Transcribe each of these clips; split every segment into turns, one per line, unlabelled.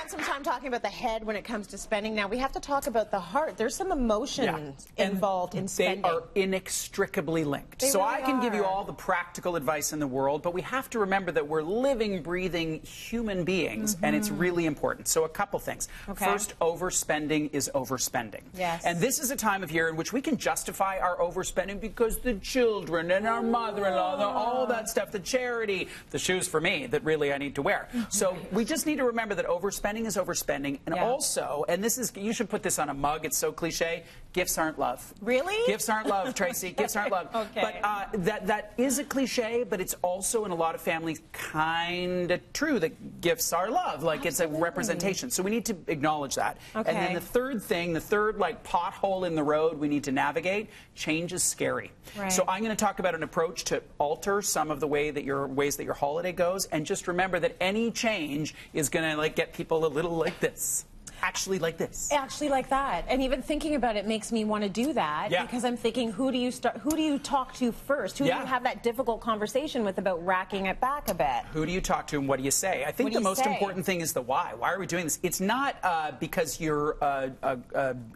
spent some time talking about the head when it comes to spending. Now we have to talk about the heart. There's some emotions involved in spending.
They are inextricably linked.
They
so
really
I can give you
are.
all the practical advice in the world, but we have to remember that we're living, breathing human beings, and it's really important. So a couple things.
Okay.
First, overspending is overspending.
Yes.
And this is a time of year in which we can justify our overspending because the children and our mother-in-law, all that stuff, the charity, the shoes for me that really I need to wear. So we just need to remember that overspending is overspending. And also, and this is, you should put this on a mug, it's so cliche, gifts aren't love.
Really?
Gifts aren't love, Tracy. Gifts aren't love.
Okay.
But that is a cliche, but it's also in a lot of families kind of true that gifts are love. Like it's a representation. So we need to acknowledge that.
Okay.
And then the third thing, the third like pothole in the road we need to navigate, change is scary.
Right.
So I'm going to talk about an approach to alter some of the ways that your holiday goes, and just remember that any change is going to like get people a little like this. Actually like this.
Actually like that. And even thinking about it makes me want to do that because I'm thinking, who do you talk to first? Who do you have that difficult conversation with about racking it back a bit?
Who do you talk to and what do you say? I think the most important thing is the why. Why are we doing this? It's not because you're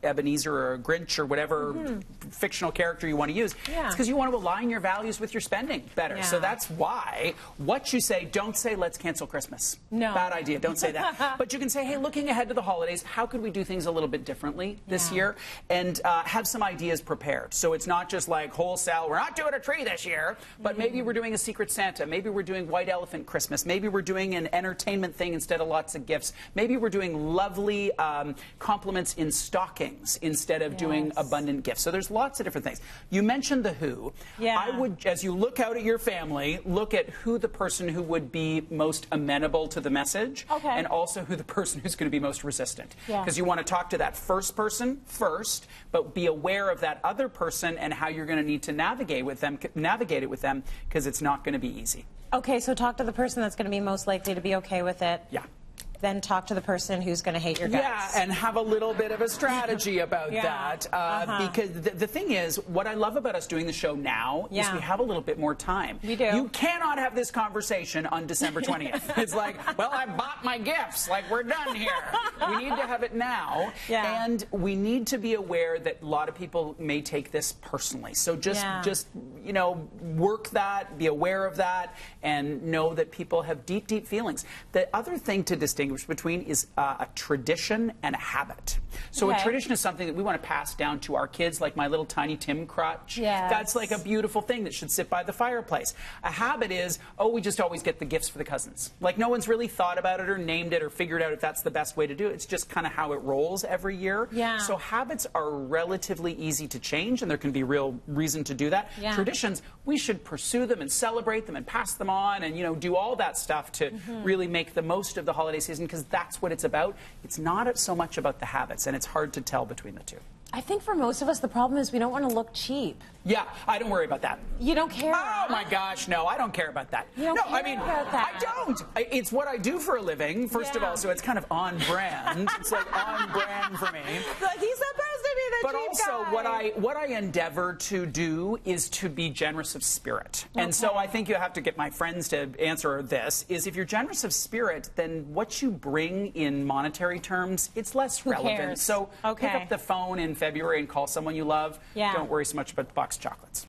Ebenezer or a Grinch or whatever fictional character you want to use. It's because you want to align your values with your spending better. So that's why. What you say, don't say, let's cancel Christmas.
No.
Bad idea. Don't say that. But you can say, hey, looking ahead to the holidays, how could we do things a little bit differently this year, and have some ideas prepared. So it's not just like wholesale, we're not doing a tree this year, but maybe we're doing a Secret Santa, maybe we're doing White Elephant Christmas, maybe we're doing an entertainment thing instead of lots of gifts, maybe we're doing lovely compliments in stockings instead of doing abundant gifts. So there's lots of different things. You mentioned the who. I would, as you look out at your family, look at who the person who would be most amenable to the message, and also who the person who's going to be most resistant. Because you want to talk to that first person first, but be aware of that other person and how you're going to need to navigate it with them, because it's not going to be easy.
Okay, so talk to the person that's going to be most likely to be okay with it.
Yeah.
Then talk to the person who's going to hate your guts.
Yeah, and have a little bit of a strategy about that. Because the thing is, what I love about us doing the show now is we have a little bit more time.
We do.
You cannot have this conversation on December 20th. It's like, well, I bought my gifts. Like, we're done here. We need to have it now. And we need to be aware that a lot of people may take this personally. So just you know, work that, be aware of that, and know that people have deep, deep feelings. The other thing to distinguish between is a tradition and a habit. So a tradition is something that we want to pass down to our kids, like my little tiny Tim crutch. That's like a beautiful thing that should sit by the fireplace. A habit is, oh, we just always get the gifts for the cousins. Like no one's really thought about it or named it or figured out if that's the best way to do it. It's just kind of how it rolls every year. So habits are relatively easy to change, and there can be real reason to do that. Traditions, we should pursue them and celebrate them and pass them on and, you know, do all that stuff to really make the most of the holiday season, because that's what it's about. It's not so much about the habits, and it's hard to tell between the two.
I think for most of us, the problem is we don't want to look cheap.
Yeah, I don't worry about that.
You don't care?
Oh, my gosh, no, I don't care about that.
You don't care about that?
I don't. It's what I do for a living, first of all, so it's kind of on brand. It's like on brand for me.
Like, he's supposed to be the
but
cheap
also,
guy.
what I endeavor to do is to be generous of spirit. And so I think you have to get my friends to answer this, is if you're generous of spirit, then what you bring in monetary terms, it's less relevant.
Cares?
So pick up the phone in February and call someone you love. Don't worry so much about the box of chocolates.